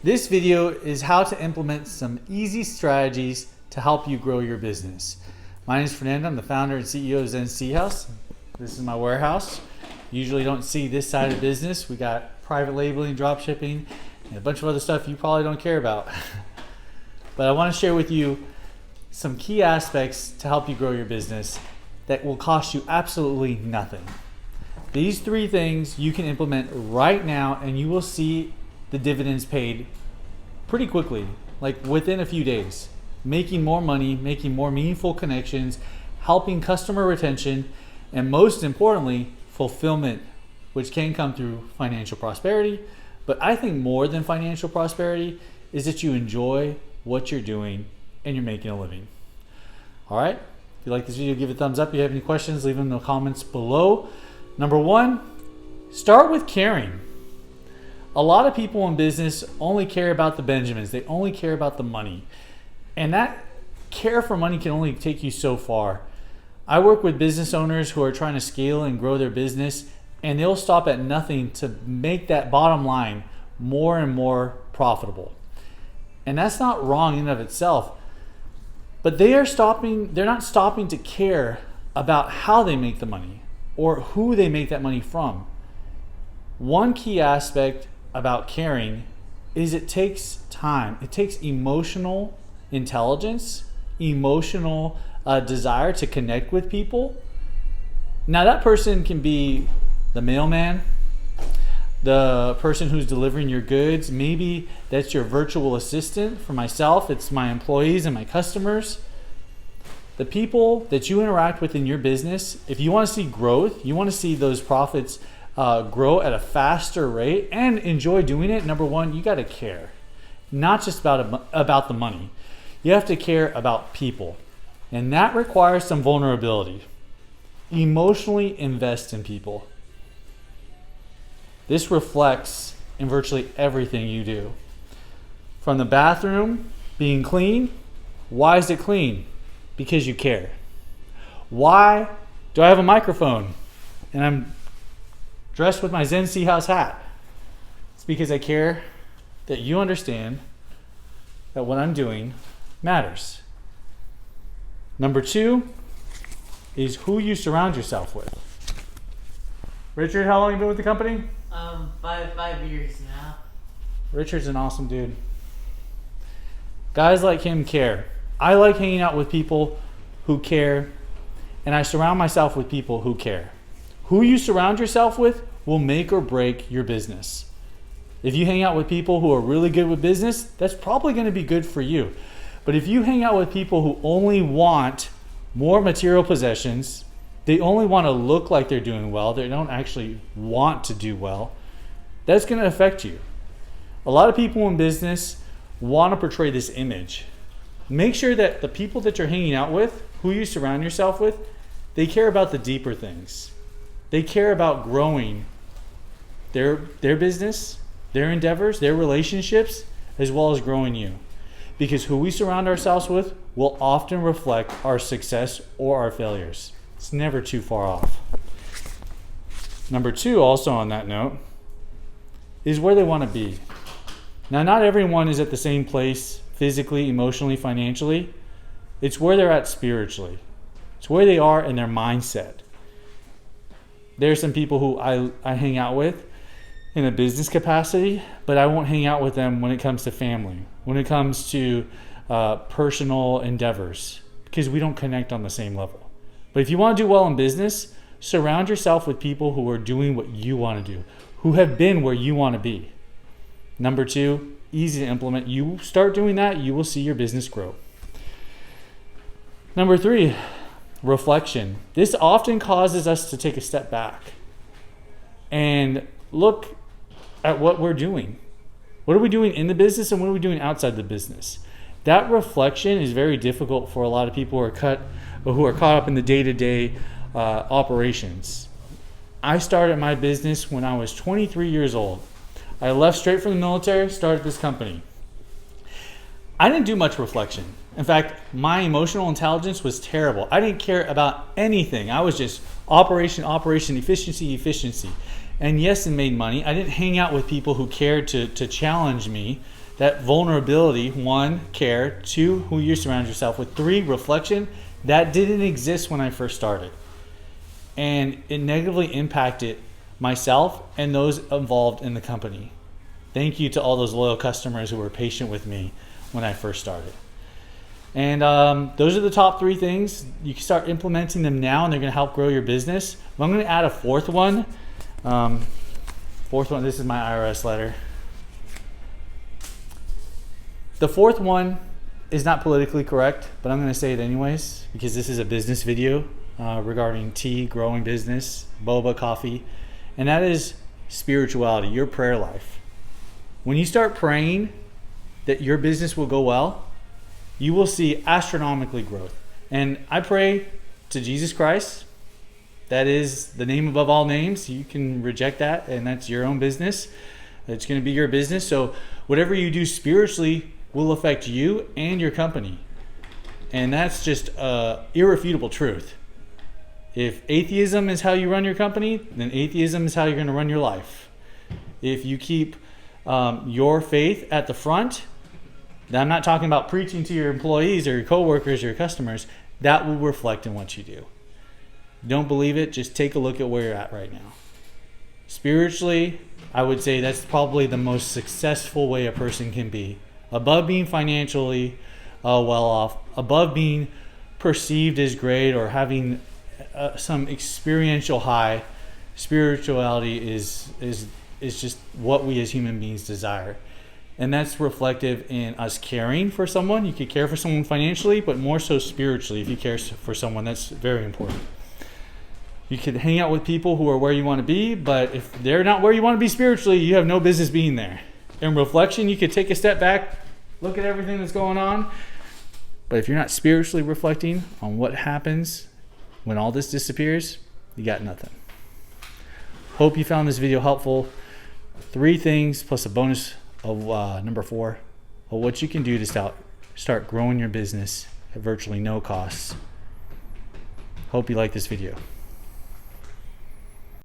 This video is how to implement some easy strategies to help you grow your business. My name is Fernando. I'm the founder and CEO of Zen Sea House. This is my warehouse. Usually don't see this side of business. We got private labeling, drop shipping, and a bunch of other stuff you probably don't care about. But I want to share with you some key aspects to help you grow your business that will cost you absolutely nothing. These three things you can implement right now and you will see the dividends paid pretty quickly, like within a few days. Making more money, making more meaningful connections, helping customer retention, and most importantly, fulfillment, which can come through financial prosperity. But I think more than financial prosperity is that you enjoy what you're doing and you're making a living. All right, if you like this video, give it a thumbs up. If you have any questions, leave them in the comments below. Number one, start with caring. A lot of people in business only care about the Benjamins. They only care about the money. And that care for money can only take you so far. I work with business owners who are trying to scale and grow their business, and they'll stop at nothing to make that bottom line more and more profitable. And that's not wrong in and of itself. But they're not stopping to care about how they make the money or who they make that money from. One key aspect about caring is it takes time. It takes emotional intelligence, emotional desire to connect with people. Now that person can be the mailman, the person who's delivering your goods. Maybe that's your virtual assistant. For myself, it's my employees and my customers. The people that you interact with in your business, if you want to see growth, you want to see those profits grow at a faster rate and enjoy doing it, number one, you got to care. Not just about the money. You have to care about people. And that requires some vulnerability. Emotionally invest in people. This reflects in virtually everything you do. From the bathroom being clean, why is it clean? Because you care. Why do I have a microphone and I'm dressed with my Zen Sea House hat? It's because I care that you understand that what I'm doing matters. Number two is who you surround yourself with. Richard, how long have you been with the company? 5 years now. Richard's an awesome dude. Guys like him care. I like hanging out with people who care, and I surround myself with people who care. Who you surround yourself with will make or break your business. If you hang out with people who are really good with business, that's probably going to be good for you. But if you hang out with people who only want more material possessions, they only want to look like they're doing well, they don't actually want to do well, that's going to affect you. A lot of people in business want to portray this image. Make sure that the people that you're hanging out with, who you surround yourself with, they care about the deeper things. They care about growing their business, their endeavors, their relationships, as well as growing you. Because who we surround ourselves with will often reflect our success or our failures. It's never too far off. Number two, also on that note, is where they want to be. Now, not everyone is at the same place physically, emotionally, financially. It's where they're at spiritually. It's where they are in their mindset. There are some people who I hang out with in a business capacity, but I won't hang out with them when it comes to family, when it comes to personal endeavors, because we don't connect on the same level. But if you want to do well in business, surround yourself with people who are doing what you want to do, who have been where you want to be. Number two, easy to implement. You start doing that, you will see your business grow. Number three, reflection. This often causes us to take a step back and look at what we're doing. What are we doing in the business and what are we doing outside the business? That reflection is very difficult for a lot of people who are caught up in the day-to-day operations. I started my business when I was 23 years old. I left straight from the military, started this company. I didn't do much reflection. In fact, my emotional intelligence was terrible. I didn't care about anything. I was just operation, efficiency. And yes, it made money. I didn't hang out with people who cared to challenge me, That vulnerability, 1, care, 2, who you surround yourself with, 3, reflection, that didn't exist when I first started. And it negatively impacted myself and those involved in the company. Thank you to all those loyal customers who were patient with me when I first started. And those are the top 3 things. You can start implementing them now, and they're going to help grow your business. But I'm going to add a 4th one. This is my IRS letter. The 4th one is not politically correct, but I'm going to say it anyways because this is a business video regarding tea, growing business, boba, coffee, and that is spirituality, your prayer life. When you start praying that your business will go well, you will see astronomically growth. And I pray to Jesus Christ. That is the name above all names. You can reject that, and that's your own business. It's going to be your business. So whatever you do spiritually will affect you and your company. And that's just irrefutable truth. If atheism is how you run your company, then atheism is how you're going to run your life. If you keep your faith at the front, now I'm not talking about preaching to your employees or your coworkers or your customers, that will reflect in what you do. Don't believe it, just take a look at where you're at right now. Spiritually, I would say that's probably the most successful way a person can be. Above being financially well off, above being perceived as great or having some experiential high, spirituality is just what we as human beings desire. And that's reflective in us caring for someone. You could care for someone financially, but more so spiritually. If you care for someone, that's very important. You could hang out with people who are where you want to be, but if they're not where you want to be spiritually, you have no business being there. In reflection, you could take a step back, look at everything that's going on. But if you're not spiritually reflecting on what happens when all this disappears, you got nothing. Hope you found this video helpful. 3 things plus a bonus of number 4 of what you can do to start growing your business at virtually no cost. Hope you like this video.